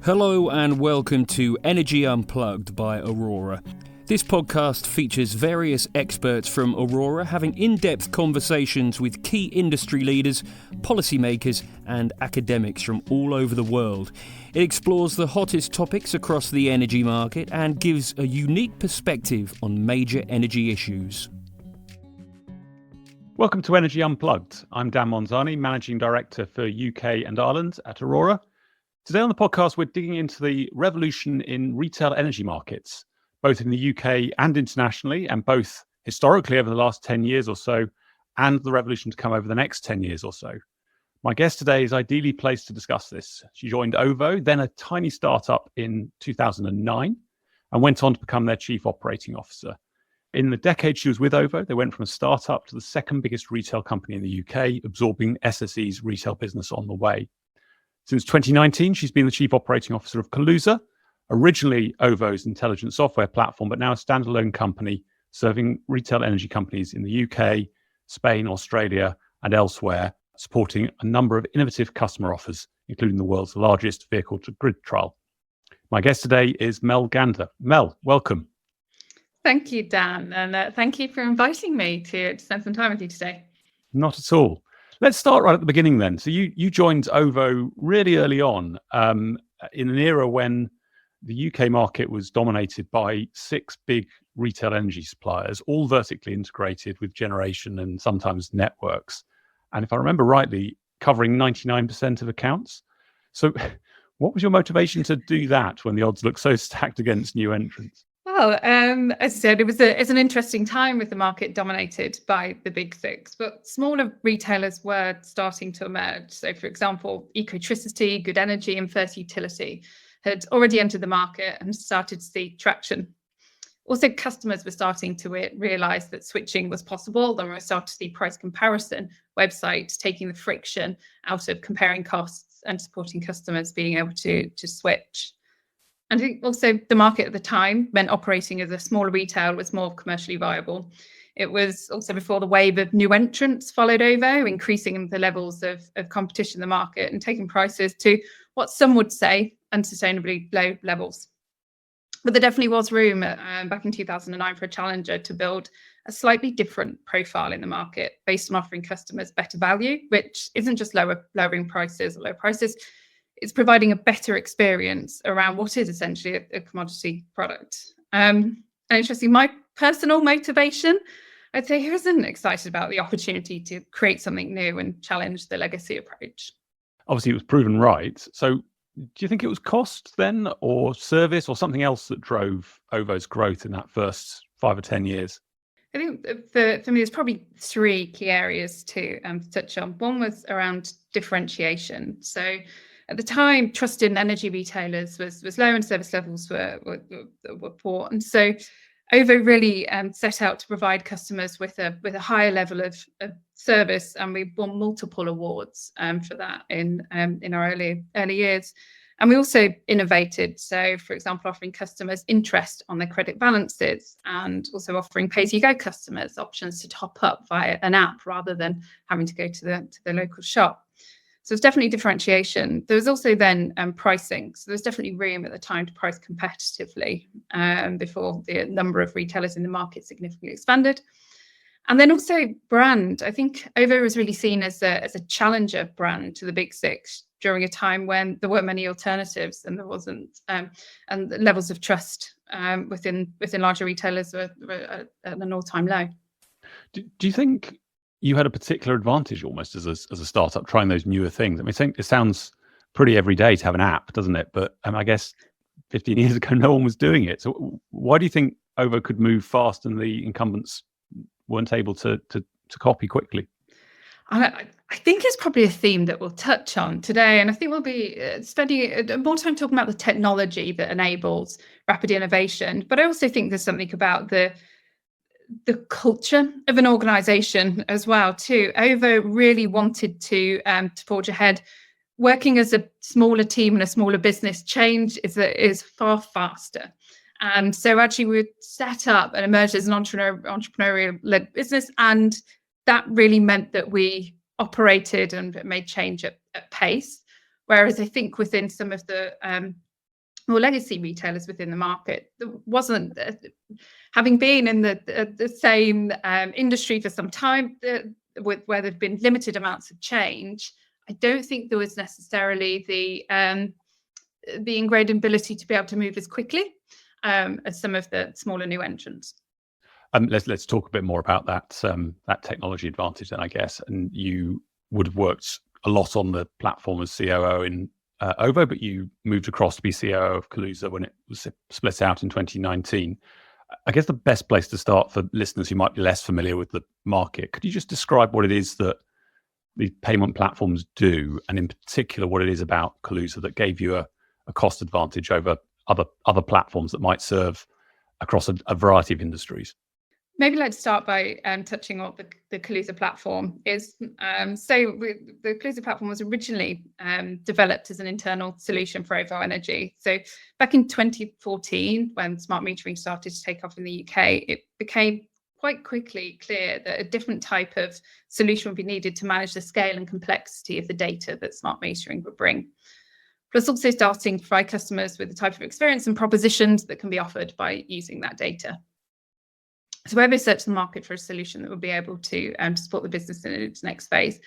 Hello and welcome to Energy Unplugged by Aurora. This podcast features various experts from Aurora having in-depth conversations with key industry leaders, policymakers and academics from all over the world. It explores the hottest topics across the energy market and gives a unique perspective on major energy issues. Welcome to Energy Unplugged. I'm Dan Monzani, Managing Director for UK and Ireland at Aurora. Today on the podcast, we're digging into the revolution in retail energy markets, both in the UK and internationally, and both historically over the last 10 years or so, and the revolution to come over the next 10 years or so. My guest today is ideally placed to discuss this. She joined OVO, then a tiny startup in 2009, and went on to become their Chief Operating Officer. In the decade she was with OVO, they went from a startup to the second biggest retail company in the UK, absorbing SSE's retail business on the way. Since 2019, she's been the Chief Operating Officer of Kaluza, originally OVO's intelligent software platform, but now a standalone company serving retail energy companies in the UK, Spain, Australia, and elsewhere, supporting a number of innovative customer offers, including the world's largest vehicle-to-grid trial. My guest today is Mel Gander. Mel, welcome. Thank you, Dan, and thank you for inviting me to spend some time with you today. Not at all. Let's start right at the beginning then. So you joined OVO really early on in an era when the UK market was dominated by 6 big retail energy suppliers, all vertically integrated with generation and sometimes networks. And if I remember rightly, covering 99% of accounts. So what was your motivation to do that when the odds look so stacked against new entrants? Well, as I said, it's an interesting time with the market dominated by the big 6, but smaller retailers were starting to emerge. So, for example, Ecotricity, Good Energy and First Utility had already entered the market and started to see traction. Also, customers were starting to realise that switching was possible. Then we started to see price comparison websites taking the friction out of comparing costs and supporting customers being able to switch. And I think also the market at the time meant operating as a smaller retail was more commercially viable. It was also before the wave of new entrants followed OVO, increasing the levels of competition in the market and taking prices to what some would say unsustainably low levels. But there definitely was room back in 2009 for a challenger to build a slightly different profile in the market based on offering customers better value, which isn't just lowering prices or low prices. It's providing a better experience around what is essentially a commodity product. And interestingly, my personal motivation, I'd say, who isn't excited about the opportunity to create something new and challenge the legacy approach? Obviously, it was proven right. So do you think it was cost then, or service, or something else that drove OVO's growth in that first 5 or 10 years? I think for me, there's probably 3 key areas to touch on. One was around differentiation. So at the time, trust in energy retailers was low and service levels were poor. And so OVO really set out to provide customers with a higher level of service, and we won multiple awards for that in our early years. And we also innovated. So, for example, offering customers interest on their credit balances, and also offering pay-as-you-go customers options to top up via an app rather than having to go to the local shop. So it's definitely differentiation. There was also then pricing. So there's definitely room at the time to price competitively before the number of retailers in the market significantly expanded. And then also brand. I think OVO was really seen as a challenger brand to the big 6 during a time when there weren't many alternatives and there wasn't, and the levels of trust within larger retailers were at an all-time low. Do you think you had a particular advantage almost as a startup trying those newer things? I mean, it sounds pretty everyday to have an app, doesn't it? But I guess 15 years ago, no one was doing it. So why do you think OVO could move fast and the incumbents weren't able to copy quickly? I think it's probably a theme that we'll touch on today. And I think we'll be spending more time talking about the technology that enables rapid innovation. But I also think there's something about the culture of an organization as well too. OVO really wanted to forge ahead. Working as a smaller team and a smaller business, change is far faster. And so actually we set up and emerged as an entrepreneurial-led business, and that really meant that we operated and made change at pace. Whereas I think within some of the more legacy retailers within the market. There wasn't, having been in the same industry for some time, where there'd been limited amounts of change, I don't think there was necessarily the ingrained ability to be able to move as quickly as some of the smaller new entrants. Let's talk a bit more about that technology advantage then, I guess. And you would have worked a lot on the platform as COO in OVO, but you moved across to be COO of Kaluza when it was split out in 2019. I guess the best place to start for listeners who might be less familiar with the market, could you just describe what it is that the payment platforms do, and in particular what it is about Kaluza that gave you a cost advantage over other platforms that might serve across a variety of industries? Maybe let's start by touching on what the Kaluza platform is. The Kaluza platform was originally developed as an internal solution for OVO Energy. So back in 2014, when smart metering started to take off in the UK, it became quite quickly clear that a different type of solution would be needed to manage the scale and complexity of the data that smart metering would bring. Plus also starting to provide customers with the type of experience and propositions that can be offered by using that data. So OVO searched the market for a solution that would be able to support the business in its next phase,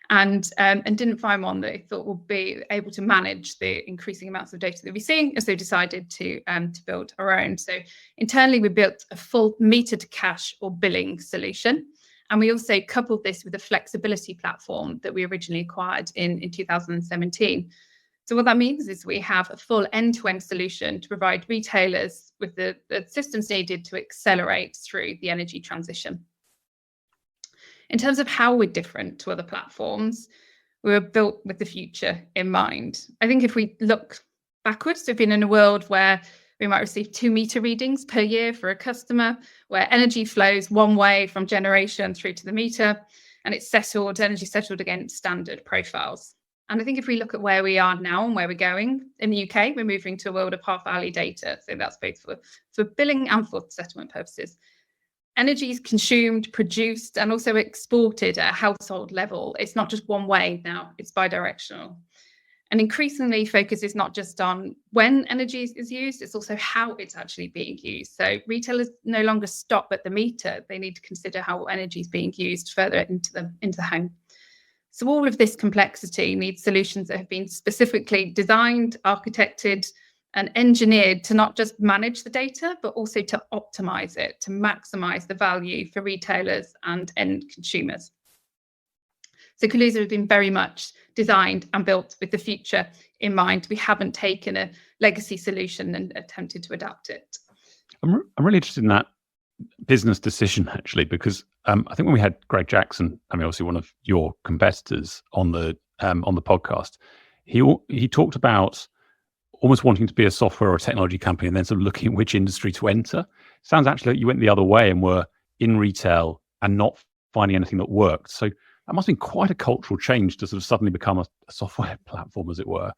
and didn't find one that they thought would be able to manage the increasing amounts of data that we're seeing, as they decided to build our own. So internally, we built a full meter to cash or billing solution, and we also coupled this with a flexibility platform that we originally acquired in 2017. So what that means is we have a full end-to-end solution to provide retailers with the systems needed to accelerate through the energy transition. In terms of how we're different to other platforms, we were built with the future in mind. I think if we look backwards, we've been in a world where we might receive 2 meter readings per year for a customer, where energy flows one way from generation through to the meter, and it's energy settled against standard profiles. And I think if we look at where we are now and where we're going, in the UK, we're moving to a world of half-hourly data. So that's both for billing and for settlement purposes. Energy is consumed, produced, and also exported at a household level. It's not just one way now, it's bidirectional. And increasingly, focus is not just on when energy is used, it's also how it's actually being used. So retailers no longer stop at the meter. They need to consider how energy is being used further into the home. So all of this complexity needs solutions that have been specifically designed, architected, and engineered to not just manage the data, but also to optimize it, to maximize the value for retailers and end consumers. So Kaluza has been very much designed and built with the future in mind. We haven't taken a legacy solution and attempted to adapt it. I'm really interested in that business decision, actually, because I think when we had Greg Jackson, obviously one of your competitors on the podcast, he talked about almost wanting to be a software or a technology company and then sort of looking at which industry to enter. Sounds actually like you went the other way and were in retail and not finding anything that worked. So that must have been quite a cultural change to sort of suddenly become a software platform, as it were.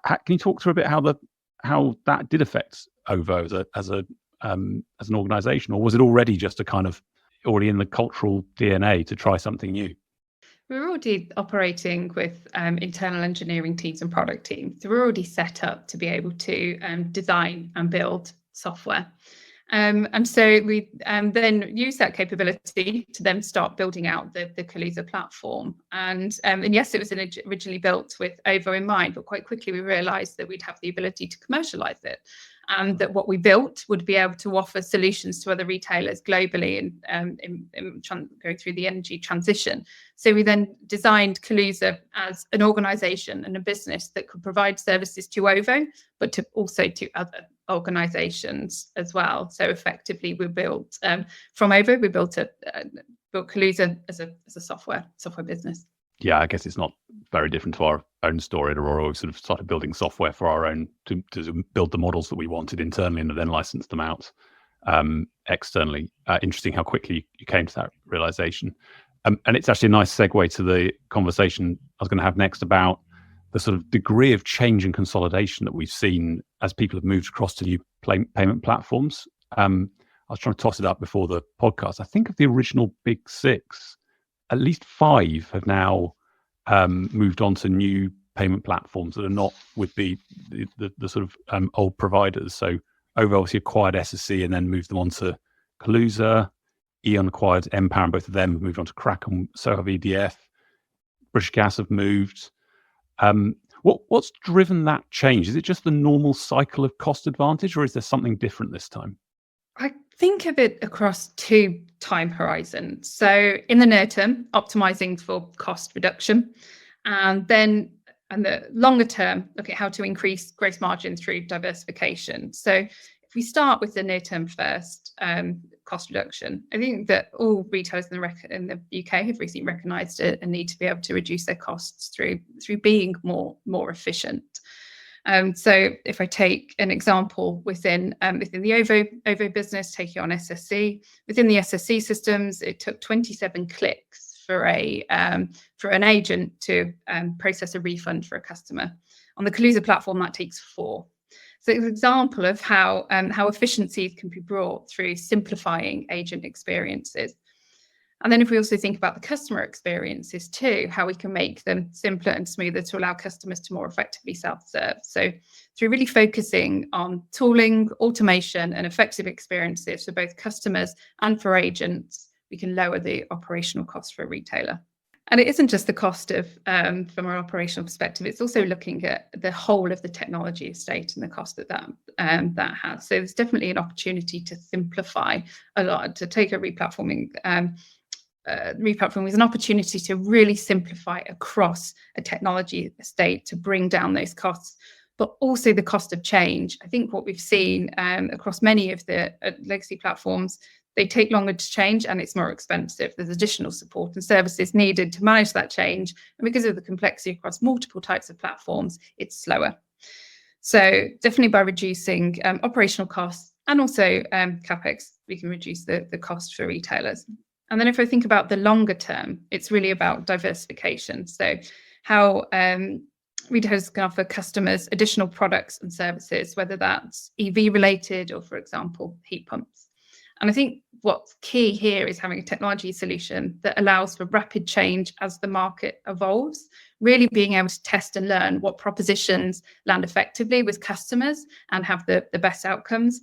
Can you talk through a bit how that did affect OVO as an organization, or was it already just already in the cultural DNA to try something new? We were already operating with internal engineering teams and product teams. So we're already set up to be able to design and build software. And so we then use that capability to then start building out the Kaluza platform. And yes, it was originally built with OVO in mind, but quite quickly we realized that we'd have the ability to commercialize it. And that what we built would be able to offer solutions to other retailers globally in going through the energy transition. So we then designed Kaluza as an organization and a business that could provide services to OVO, but also to other organizations as well. So effectively, we built from OVO, we built Kaluza as a software business. Yeah, I guess it's not very different to our own story at Aurora. We've sort of started building software for our own to build the models that we wanted internally and then license them out externally. Interesting how quickly you came to that realization. And it's actually a nice segue to the conversation I was going to have next about the sort of degree of change and consolidation that we've seen as people have moved across to new payment platforms. I was trying to toss it up before the podcast. I think of the original big 6, at least 5 have now moved on to new payment platforms that are not with the sort of old providers. So OVO obviously acquired SSE and then moved them on to Kaluza. E.ON acquired Empower, and both of them moved on to Kraken. So have EDF. British Gas have moved. What's driven that change? Is it just the normal cycle of cost advantage, or is there something different this time? I think of it across 2 time horizons. So in the near term, optimizing for cost reduction, and then and the longer term, look at how to increase gross margin through diversification. So if we start with the near term first, cost reduction, I think that all retailers in the UK have recently recognised a need to be able to reduce their costs through being more efficient. So if I take an example within the OVO business, taking on SSE, within the SSE systems, it took 27 clicks for an agent to process a refund for a customer. On the Kaluza platform, that takes 4. So it's an example of how efficiencies can be brought through simplifying agent experiences. And then if we also think about the customer experiences too, how we can make them simpler and smoother to allow customers to more effectively self-serve. So through really focusing on tooling, automation, and effective experiences for both customers and for agents, we can lower the operational cost for a retailer. And it isn't just the cost of, from an operational perspective, it's also looking at the whole of the technology estate and the cost that has. So there's definitely an opportunity to simplify a lot, to take a replatforming. Replatforming is an opportunity to really simplify across a technology estate to bring down those costs, but also the cost of change. I think what we've seen across many of the legacy platforms, they take longer to change and it's more expensive. There's additional support and services needed to manage that change. And because of the complexity across multiple types of platforms, it's slower. So definitely by reducing operational costs and also CapEx, we can reduce the cost for retailers. And then if I think about the longer term, it's really about diversification. So how retailers can offer customers additional products and services, whether that's EV related or, for example, heat pumps. And I think what's key here is having a technology solution that allows for rapid change as the market evolves, really being able to test and learn what propositions land effectively with customers and have the best outcomes.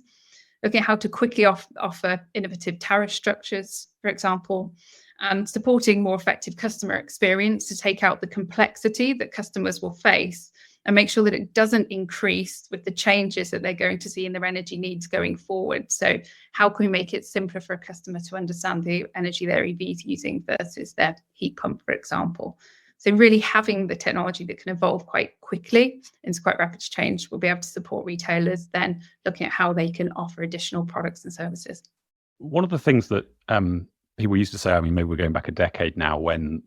Looking at how to quickly offer innovative tariff structures, for example, and supporting more effective customer experience to take out the complexity that customers will face and make sure that it doesn't increase with the changes that they're going to see in their energy needs going forward. So how can we make it simpler for a customer to understand the energy their EV is using versus their heat pump, for example? So really having the technology that can evolve quite quickly and it's quite rapid change will be able to support retailers then looking at how they can offer additional products and services. One of the things that people used to say, I mean, maybe we're going back a decade now, when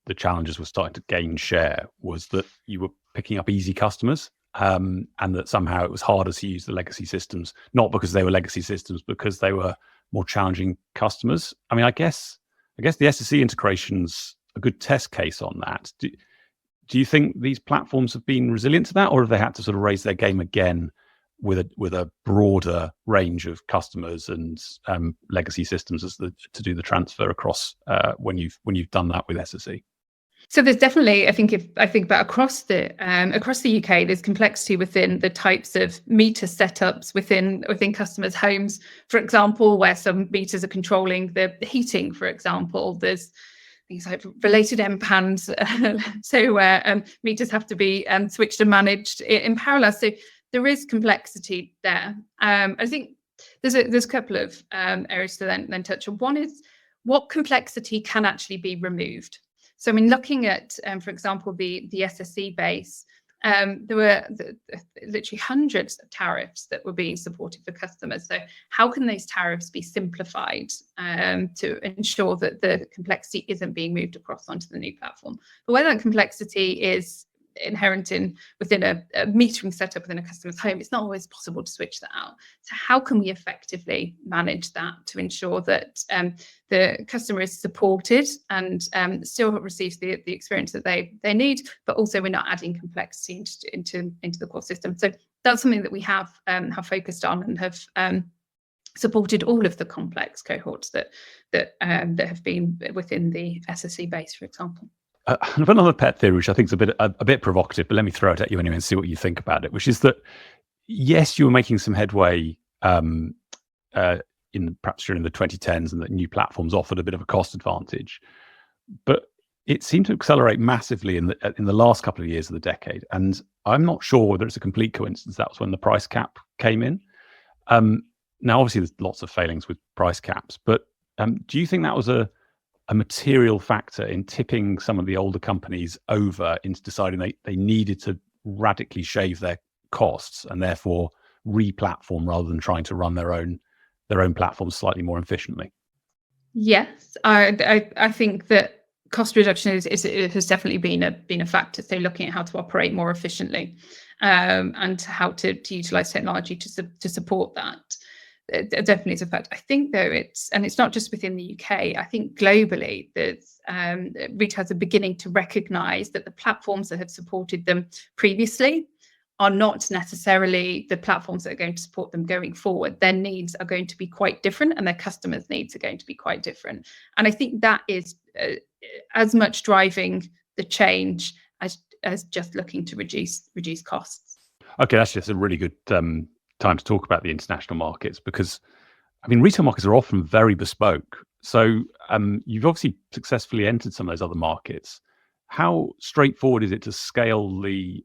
the challenges were starting to gain share, was that you were picking up easy customers and that somehow it was harder to use the legacy systems, not because they were legacy systems, because they were more challenging customers. I mean, I guess the SSE integration's a good test case on that. Do you think these platforms have been resilient to that, or have they had to sort of raise their game again with a broader range of customers and legacy systems to do the transfer across when you've done that with SSE? So there's definitely, I think about across the UK, there's complexity within the types of meter setups within customers' homes, for example, where some meters are controlling the heating, for example. There's things like related MPANs, so where meters have to be switched and managed in parallel. So there is complexity there. I think there's a couple of areas to then touch on. One is what complexity can actually be removed. So I mean, looking at, for example, the SSE base, there were literally hundreds of tariffs that were being supported for customers. So how can those tariffs be simplified to ensure that the complexity isn't being moved across onto the new platform? But where that complexity is inherent within a metering setup within a customer's home, it's not always possible to switch that out. So how can we effectively manage that to ensure that the customer is supported and still receives the experience that they need, but also we're not adding complexity into the core system? So that's something that we have focused on and have supported all of the complex cohorts that have been within the SSE base, for example. I've another pet theory, which I think is a bit provocative, but let me throw it at you anyway and see what you think about it. Which is that yes, you were making some headway perhaps during the 2010s, and that new platforms offered a bit of a cost advantage, but it seemed to accelerate massively in the last couple of years of the decade. And I'm not sure whether it's a complete coincidence that was when the price cap came in. Now, obviously, there's lots of failings with price caps, but do you think that was a material factor in tipping some of the older companies over into deciding they needed to radically shave their costs and therefore re-platform rather than trying to run their own platforms slightly more efficiently? Yes, I think that cost reduction has definitely been a factor. So looking at how to operate more efficiently and how to utilize technology to support that. It definitely is a fact. I think though it's not just within the UK. I think globally there's retailers are beginning to recognise that the platforms that have supported them previously are not necessarily the platforms that are going to support them going forward. Their needs are going to be quite different, and their customers' needs are going to be quite different. And I think that is as much driving the change as just looking to reduce costs. Okay, that's just a really good time to talk about the international markets, because I mean, retail markets are often very bespoke. So you've obviously successfully entered some of those other markets. How straightforward is it to scale the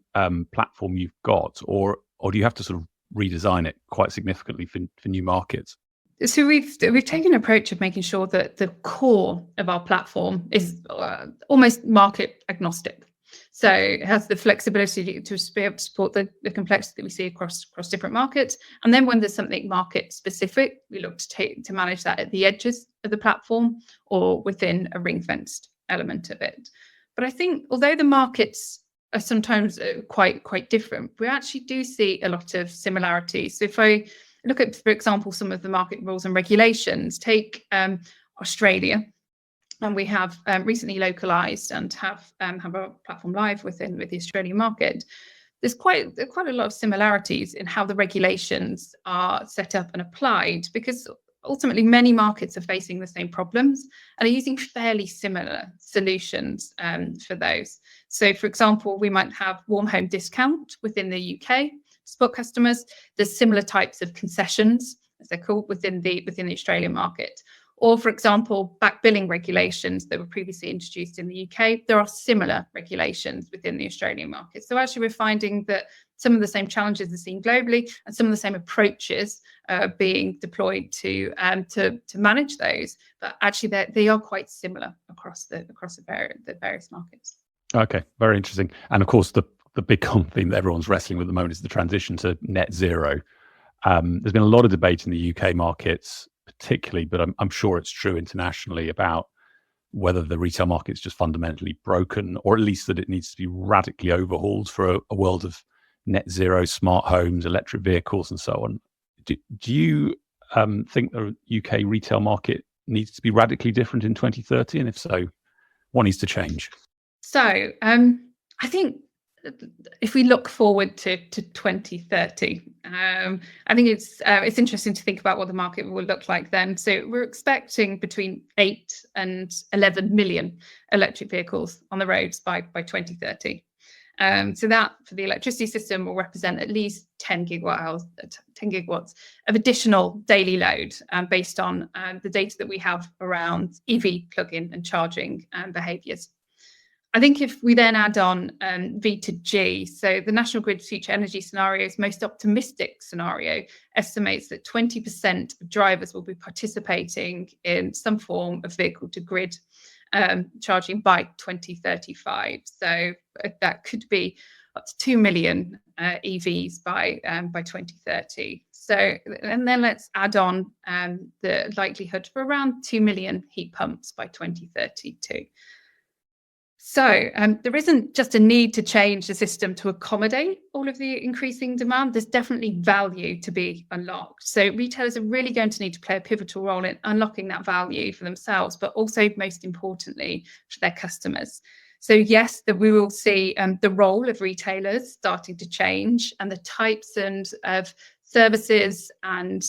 platform you've got, or do you have to sort of redesign it quite significantly for new markets? So we've taken an approach of making sure that the core of our platform is almost market agnostic. So it has the flexibility to be able to support the complexity that we see across different markets. And then when there's something market specific, we look to manage that at the edges of the platform or within a ring-fenced element of it. But I think although the markets are sometimes quite different, we actually do see a lot of similarities. So if I look at, for example, some of the market rules and regulations, take Australia, and we have recently localized and have our platform live with the Australian market. There's quite a lot of similarities in how the regulations are set up and applied, because ultimately many markets are facing the same problems and are using fairly similar solutions for those. So, for example, we might have warm home discount within the UK spot customers. There's similar types of concessions, as they're called, within the Australian market. Or, for example, back billing regulations that were previously introduced in the UK, there are similar regulations within the Australian market. So actually we're finding that some of the same challenges are seen globally, and some of the same approaches are being deployed to manage those. But actually they are quite similar across the various markets. Okay, very interesting. And of course, the big common theme that everyone's wrestling with at the moment is the transition to net zero. There's been a lot of debate in the UK markets, particularly, but I'm sure it's true internationally, about whether the retail market is just fundamentally broken, or at least that it needs to be radically overhauled for a world of net zero, smart homes, electric vehicles, and so on. Do you think the UK retail market needs to be radically different in 2030? And if so, what needs to change? So I think if we look forward to 2030, I think it's interesting to think about what the market will look like then. So we're expecting between 8 and 11 million electric vehicles on the roads by 2030. So that for the electricity system will represent at least 10 gigawatts of additional daily load, based on the data that we have around EV plug-in and charging behaviours. I think if we then add on V to G, so the National Grid Future Energy Scenario's most optimistic scenario estimates that 20% of drivers will be participating in some form of vehicle to grid charging by 2035. So that could be up to 2 million EVs by 2030. So, and then let's add on the likelihood for around 2 million heat pumps by 2032. So there isn't just a need to change the system to accommodate all of the increasing demand. There's definitely value to be unlocked. So retailers are really going to need to play a pivotal role in unlocking that value for themselves, but also, most importantly, for their customers. So yes, that we will see the role of retailers starting to change, and the types of services and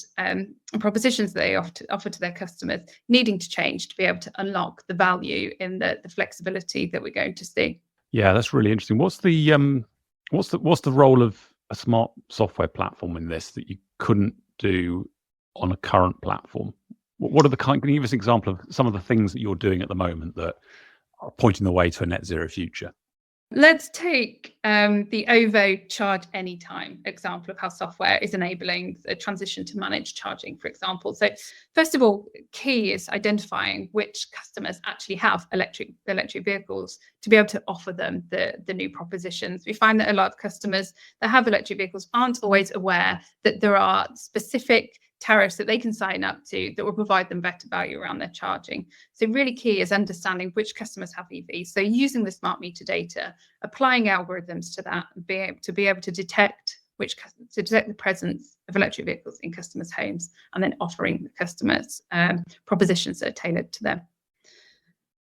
propositions that they offer to their customers needing to change to be able to unlock the value in the flexibility that we're going to see. Yeah, that's really interesting. What's the role of a smart software platform in this that you couldn't do on a current platform? What are can you give us an example of some of the things that you're doing at the moment that are pointing the way to a net zero future? Let's take the OVO Charge Anytime example of how software is enabling a transition to managed charging, for example. So first of all, key is identifying which customers actually have electric vehicles to be able to offer them the new propositions. We find that a lot of customers that have electric vehicles aren't always aware that there are specific tariffs that they can sign up to that will provide them better value around their charging. So really key is understanding which customers have EVs. So using the smart meter data, applying algorithms to that, and be able to detect the presence of electric vehicles in customers' homes, and then offering the customers propositions that are tailored to them.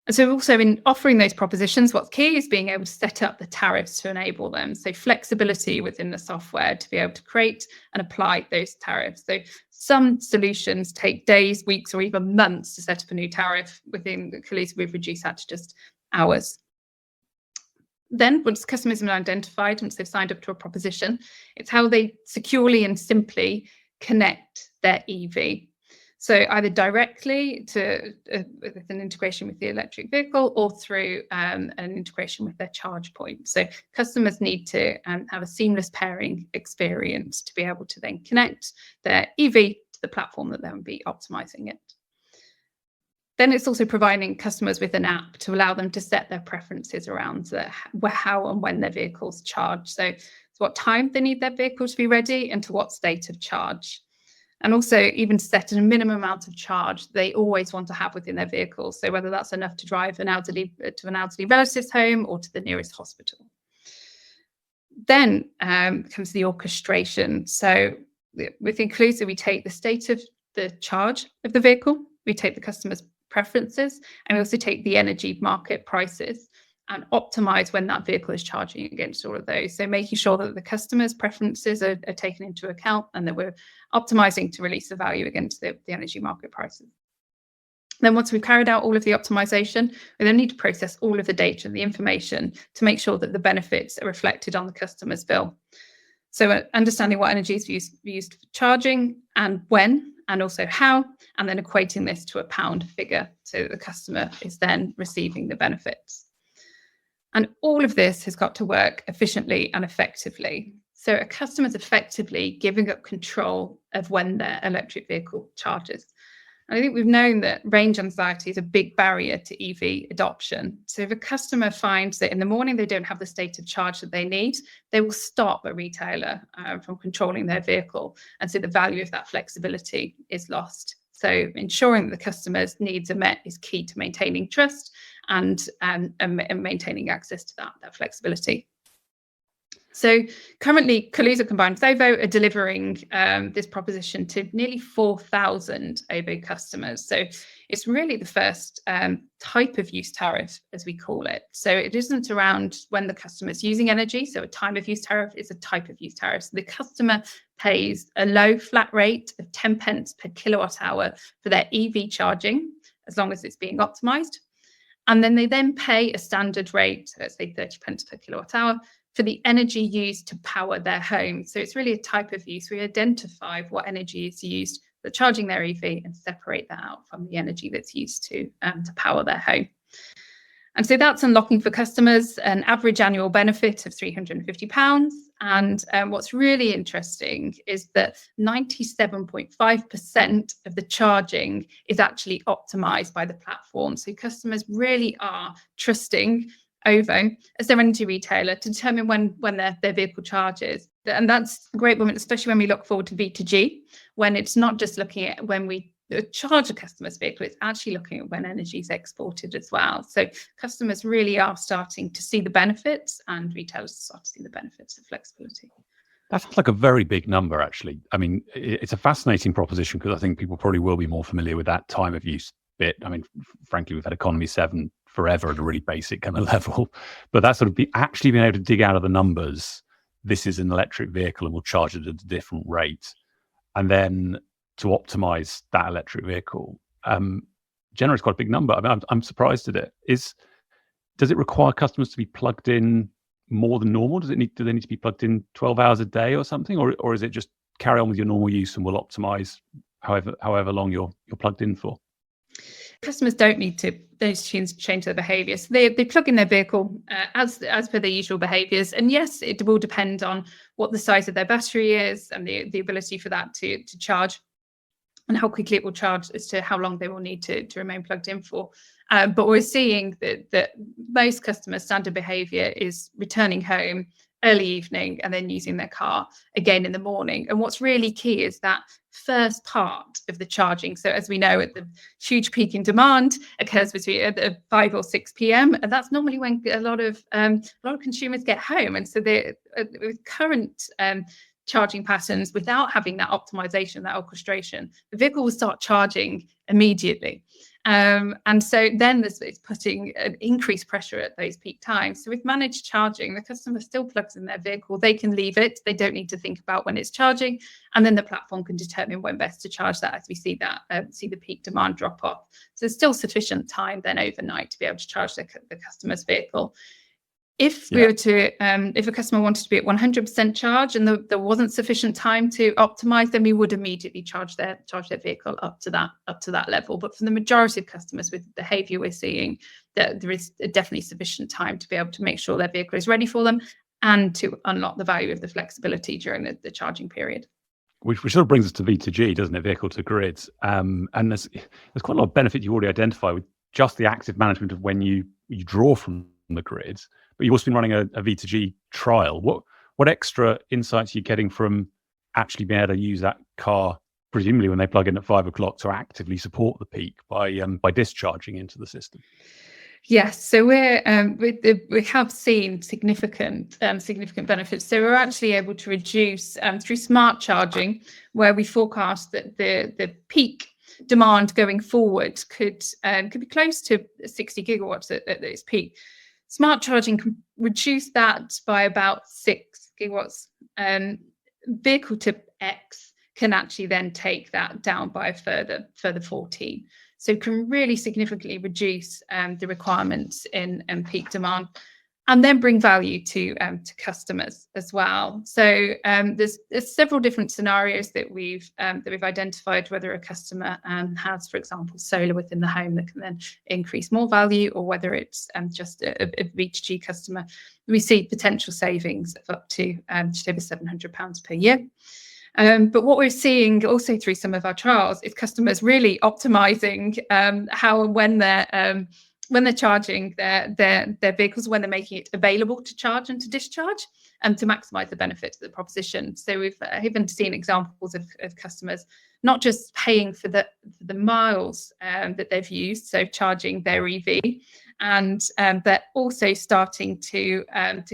And so also in offering those propositions, what's key is being able to set up the tariffs to enable them. So flexibility within the software to be able to create and apply those tariffs. So some solutions take days, weeks, or even months to set up a new tariff. Within Kaluza, we've reduced that to just hours. Then once customers have been identified, once they've signed up to a proposition, it's how they securely and simply connect their EV. So either directly with an integration with the electric vehicle, or through an integration with their charge point. So customers need to have a seamless pairing experience to be able to then connect their EV to the platform that they'll be optimizing it. Then it's also providing customers with an app to allow them to set their preferences around how and when their vehicles charge. So what time they need their vehicle to be ready and to what state of charge. And also even set a minimum amount of charge they always want to have within their vehicle. So whether that's enough to drive an elderly relative's home or to the nearest hospital. Then comes the orchestration. So within Kaluza, we take the state of the charge of the vehicle, we take the customer's preferences, and we also take the energy market prices and optimize when that vehicle is charging against all of those. So making sure that the customer's preferences are taken into account and that we're optimizing to release the value against the energy market prices. Then once we've carried out all of the optimization, we then need to process all of the data and the information to make sure that the benefits are reflected on the customer's bill. So understanding what energy is used for charging and when, and also how, and then equating this to a pound figure so that the customer is then receiving the benefits. And all of this has got to work efficiently and effectively. So a customer's effectively giving up control of when their electric vehicle charges. And I think we've known that range anxiety is a big barrier to EV adoption. So if a customer finds that in the morning they don't have the state of charge that they need, they will stop a retailer from controlling their vehicle. And so the value of that flexibility is lost. So ensuring that the customer's needs are met is key to maintaining trust and maintaining access to that flexibility. So currently, Kaluza combined with OVO are delivering this proposition to nearly 4,000 OVO customers. So it's really the first type of use tariff, as we call it. So it isn't around when the customer is using energy. So a time of use tariff is a type of use tariff. So the customer pays a low flat rate of 10 pence per kilowatt hour for their EV charging, as long as it's being optimized. And then they then pay a standard rate, let's say 30 pence per kilowatt hour, for the energy used to power their home. So it's really a type of use. We identify what energy is used for charging their EV and separate that out from the energy that's used to power their home. And so that's unlocking for customers an average annual benefit of £350. And what's really interesting is that 97.5% of the charging is actually optimized by the platform. So customers really are trusting OVO as their energy retailer to determine when their vehicle charges. And that's a great moment, especially when we look forward to V2G, when it's not just looking at when we charge a customer's vehicle, it's actually looking at when energy is exported as well. So customers really are starting to see the benefits, and retailers start to see the benefits of flexibility. That sounds like a very big number, actually. I mean, it's a fascinating proposition because I think people probably will be more familiar with that time of use bit. I mean, frankly, we've had Economy 7 forever at a really basic kind of level, but that sort of actually being able to dig out of the numbers, this is an electric vehicle and we'll charge it at a different rate. and then to optimize that electric vehicle generates quite a big number. I mean, I'm surprised at it. Does it require customers to be plugged in more than normal? Do they need to be plugged in 12 hours a day or something, or is it just carry on with your normal use and we'll optimize however long you're plugged in for? Customers don't need to change their behaviour. So they plug in their vehicle as per their usual behaviours. And yes, it will depend on what the size of their battery is and the ability for that to charge, and how quickly it will charge as to how long they will need to remain plugged in for. But we're seeing that most customers' standard behaviour is returning home early evening and then using their car again in the morning. And what's really key is that first part of the charging. So as we know, the huge peak in demand occurs between 5 or 6 p.m. and that's normally when a lot of consumers get home. And so with current charging patterns, without having that optimization, that orchestration, the vehicle will start charging immediately. And so then it's putting an increased pressure at those peak times. So with managed charging, the customer still plugs in their vehicle. They can leave it. They don't need to think about when it's charging. And then the platform can determine when best to charge that as we see the peak demand drop off. So there's still sufficient time then overnight to be able to charge the customer's vehicle. If we were to, if a customer wanted to be at 100% charge and there wasn't sufficient time to optimize, then we would immediately charge their vehicle up to that level. But for the majority of customers with the behaviour we're seeing, that there is definitely sufficient time to be able to make sure their vehicle is ready for them and to unlock the value of the flexibility during the charging period. Which sort of brings us to V2G, doesn't it? Vehicle to grids, and there's quite a lot of benefit you already identify with just the active management of when you draw from the grids. But you've also been running a V2G trial. What extra insights are you getting from actually being able to use that car, presumably when they plug in at 5 o'clock, to actively support the peak by discharging into the system? Yes, so we have seen significant benefits. So we're actually able to reduce through smart charging, where we forecast that the peak demand going forward could be close to 60 gigawatts at its peak. Smart charging can reduce that by about 6 gigawatts. Vehicle to X can actually then take that down by a further 14. So it can really significantly reduce the requirements in peak demand, and then bring value to customers as well. So there's several different scenarios that we've identified, whether a customer has, for example, solar within the home that can then increase more value, or whether it's just a V2G customer. We see potential savings of up to just over £700 per year. But what we're seeing also through some of our trials is customers really optimizing how and when they're charging their vehicles, when they're making it available to charge and to discharge, and to maximize the benefits of the proposition. So we've even seen examples of customers not just paying for the miles that they've used, so charging their EV, and they're also starting to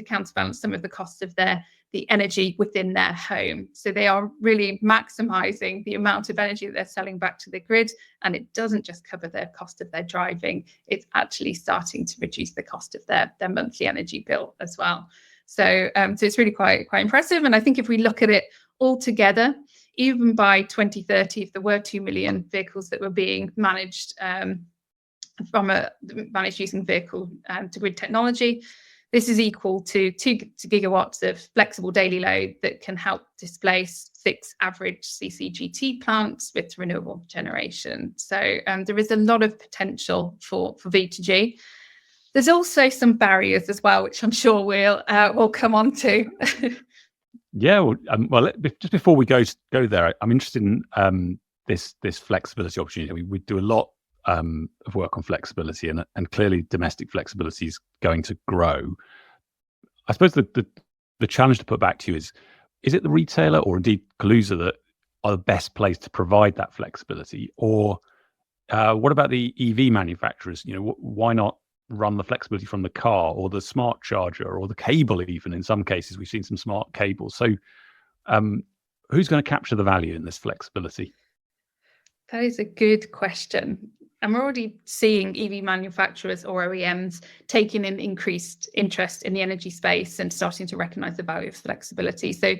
counterbalance some of the costs of the energy within their home. So they are really maximizing the amount of energy that they're selling back to the grid, and it doesn't just cover their cost of their driving, it's actually starting to reduce the cost of their monthly energy bill as well. So it's really quite impressive. And I think if we look at it all together, even by 2030, if there were 2 million vehicles that were being managed managed using vehicle to grid technology, this is equal to 2 gigawatts of flexible daily load that can help displace 6 average CCGT plants with renewable generation. So there is a lot of potential for V2G. There's also some barriers as well, which I'm sure we'll come on to. Yeah, well, just before we go there, I'm interested in this flexibility opportunity. We do a lot of work on flexibility, and clearly domestic flexibility is going to grow. I suppose the challenge to put back to you is it the retailer or indeed Kaluza that are the best place to provide that flexibility, or what about the EV manufacturers? Why not run the flexibility from the car or the smart charger or the cable? Even in some cases, we've seen some smart cables. So who's going to capture the value in this flexibility? That is a good question. And we're already seeing EV manufacturers or OEMs taking an increased interest in the energy space and starting to recognize the value of flexibility. So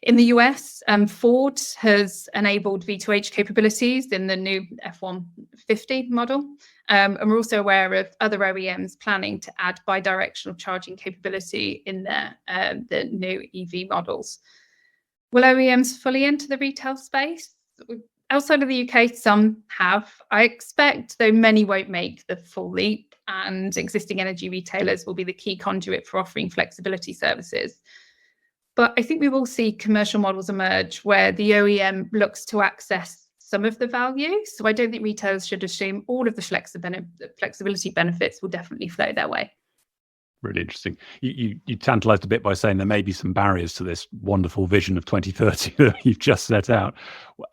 In the US, Ford has enabled V2H capabilities in the new F-150 model. And we're also aware of other OEMs planning to add bidirectional charging capability in the new EV models. Will OEMs fully enter the retail space? Outside of the UK, some have. I expect, though, many won't make the full leap, and existing energy retailers will be the key conduit for offering flexibility services. But I think we will see commercial models emerge where the OEM looks to access some of the value. So I don't think retailers should assume all of the flexibility benefits will definitely flow their way. Really interesting. You tantalized a bit by saying there may be some barriers to this wonderful vision of 2030 that you've just set out.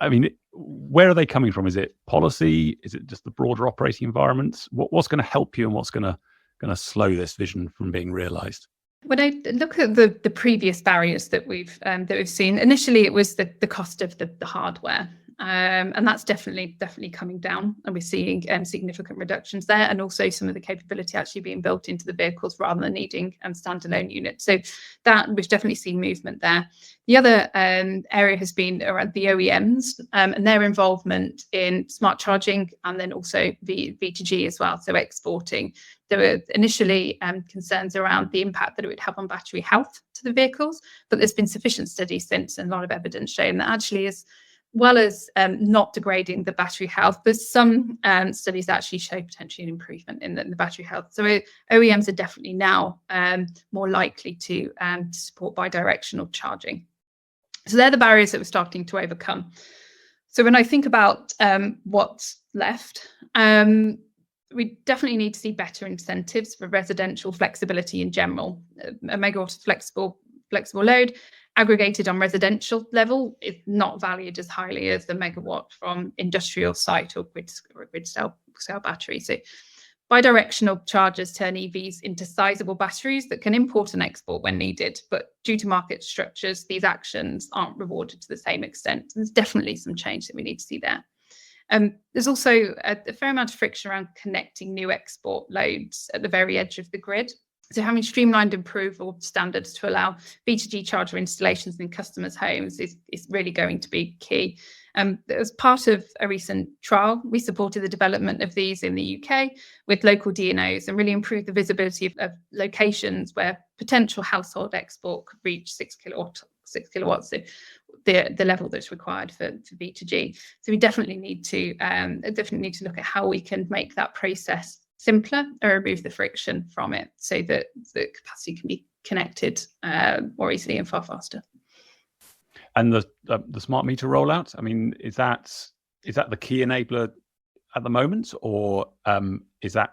I mean, where are they coming from? Is it policy? Is it just the broader operating environments? What's going to help you, and what's going to slow this vision from being realized? When I look at the previous barriers that we've seen, initially it was the cost of the hardware. And that's definitely coming down, and we're seeing significant reductions there, and also some of the capability actually being built into the vehicles rather than needing standalone units. So that we've definitely seen movement there. The other area has been around the OEMs and their involvement in smart charging, and then also V2G as well, so exporting. There were initially concerns around the impact that it would have on battery health to the vehicles, but there's been sufficient studies since and a lot of evidence showing that actually, as well as not degrading the battery health, there's some studies that actually show potentially an improvement in the battery health. So OEMs are definitely now more likely to support bidirectional charging. So they're the barriers that we're starting to overcome. So when I think about what's left, we definitely need to see better incentives for residential flexibility in general. A megawatt of flexible load aggregated on residential level is not valued as highly as the megawatt from industrial site or grid cell battery. So bidirectional chargers turn EVs into sizable batteries that can import and export when needed, but due to market structures, these actions aren't rewarded to the same extent. There's definitely some change that we need to see there. There's also a fair amount of friction around connecting new export loads at the very edge of the grid. So having streamlined approval standards to allow V2G charger installations in customers' homes is really going to be key. As part of a recent trial, we supported the development of these in the UK with local DNOs and really improved the visibility of locations where potential household export could reach 6 kilowatts, so the level that's required for V2G. So we definitely need to look at how we can make that process simpler or remove the friction from it, so that the capacity can be connected more easily and far faster. And the smart meter rollout, I mean, is that the key enabler at the moment, or is that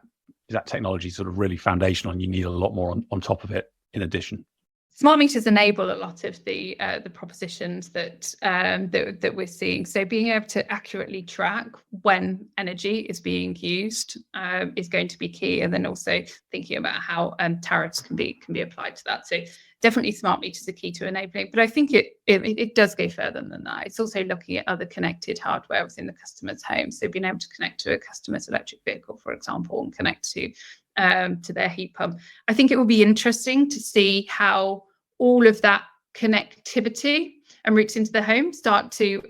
technology sort of really foundational and you need a lot more on top of it in addition? Smart meters enable a lot of the propositions that we're seeing. So being able to accurately track when energy is being used is going to be key, and then also thinking about how tariffs can be applied to that. So definitely, smart meters are key to enabling. But I think it does go further than that. It's also looking at other connected hardware within the customer's home. So being able to connect to a customer's electric vehicle, for example, and connect to their heat pump. I think it will be interesting to see how all of that connectivity and routes into the home start to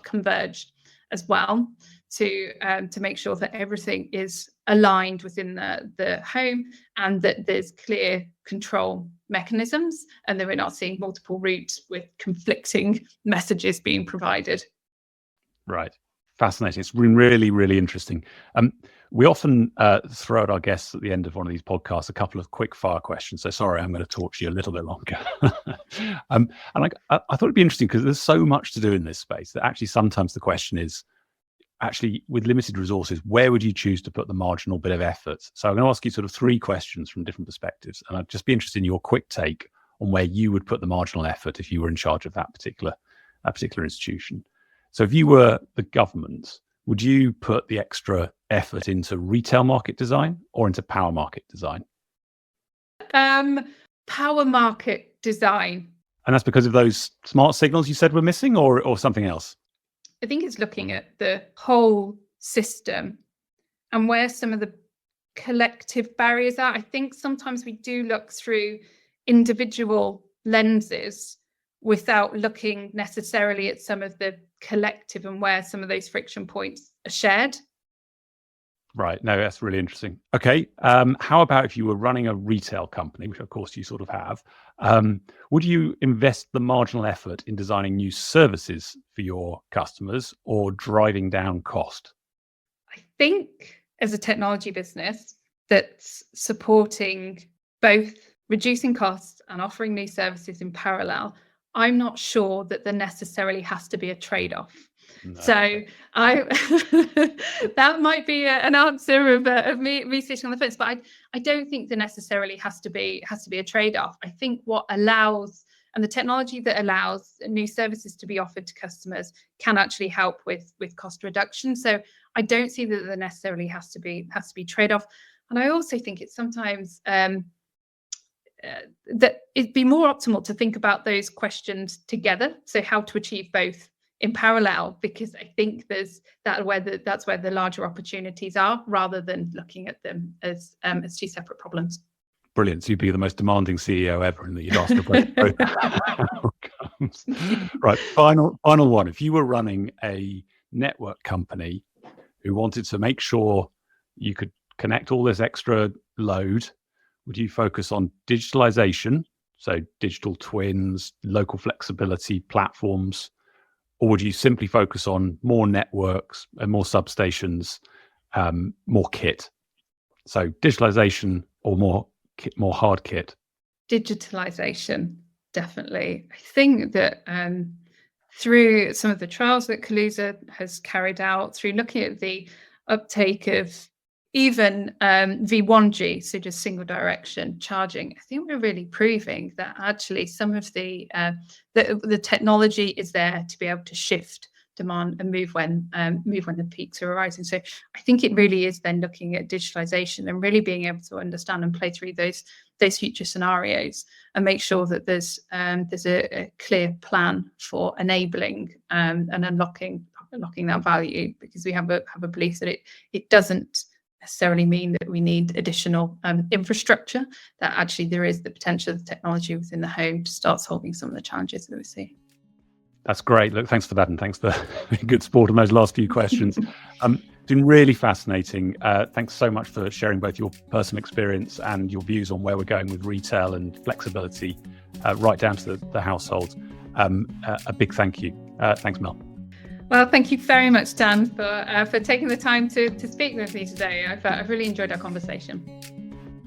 converge as well, to make sure that everything is aligned within the home, and that there's clear control mechanisms, and that we're not seeing multiple routes with conflicting messages being provided. Right. Fascinating. It's been really, really interesting. We often throw at our guests at the end of one of these podcasts a couple of quick fire questions. So sorry, I'm going to talk to you a little bit longer. And I thought it'd be interesting because there's so much to do in this space that actually sometimes the question is, actually, with limited resources, where would you choose to put the marginal bit of effort? So I'm going to ask you sort of three questions from different perspectives, and I'd just be interested in your quick take on where you would put the marginal effort if you were in charge of that particular institution. So if you were the government, would you put the extra effort into retail market design or into power market design? Power market design. And that's because of those smart signals you said were missing, or something else? I think it's looking at the whole system and where some of the collective barriers are. I think sometimes we do look through individual lenses without looking necessarily at some of the collective and where some of those friction points are shared. Right. No, that's really interesting. Okay. How about if you were running a retail company, which of course you sort of have, would you invest the marginal effort in designing new services for your customers or driving down cost? I think as a technology business that's supporting both reducing costs and offering new services in parallel, I'm not sure that there necessarily has to be a trade-off. No. So that might be an answer of me sitting on the fence, but I don't think there necessarily has to be a trade-off. I think what allows, and the technology that allows new services to be offered to customers can actually help with cost reduction. So I don't see that there necessarily has to be trade-off. And I also think it's sometimes that it'd be more optimal to think about those questions together. So how to achieve both in parallel, because I think that's where the larger opportunities are, rather than looking at them as two separate problems. Brilliant. So you'd be the most demanding CEO ever, and that you'd ask both outcomes. Right. Final one. If you were running a network company who wanted to make sure you could connect all this extra load, would you focus on digitalization, so digital twins, local flexibility platforms, or would you simply focus on more networks and more substations, more kit? So digitalization or more hard kit? Digitalization, definitely. I think that through some of the trials that Kaluza has carried out, through looking at the uptake of even V1G, so just single direction charging, I think we're really proving that actually some of the technology is there to be able to shift demand and move when the peaks are arising. So I think it really is then looking at digitalization and really being able to understand and play through those future scenarios and make sure that there's a clear plan for enabling and unlocking that value, because we have a belief that it doesn't necessarily mean that we need additional infrastructure, that actually there is the potential of the technology within the home to start solving some of the challenges that we see. That's great. Look, thanks for that, and thanks for good sport on those last few questions. It's been really fascinating. Thanks so much for sharing both your personal experience and your views on where we're going with retail and flexibility, right down to the household. A big thank you. Thanks, Mel. Well, thank you very much, Dan, for taking the time to speak with me today. I've really enjoyed our conversation.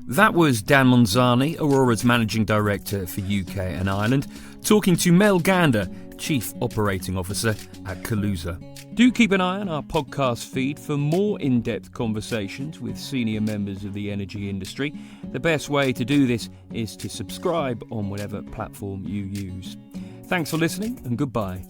That was Dan Monzani, Aurora's Managing Director for UK and Ireland, talking to Mel Gander, Chief Operating Officer at Kaluza. Do keep an eye on our podcast feed for more in-depth conversations with senior members of the energy industry. The best way to do this is to subscribe on whatever platform you use. Thanks for listening, and goodbye.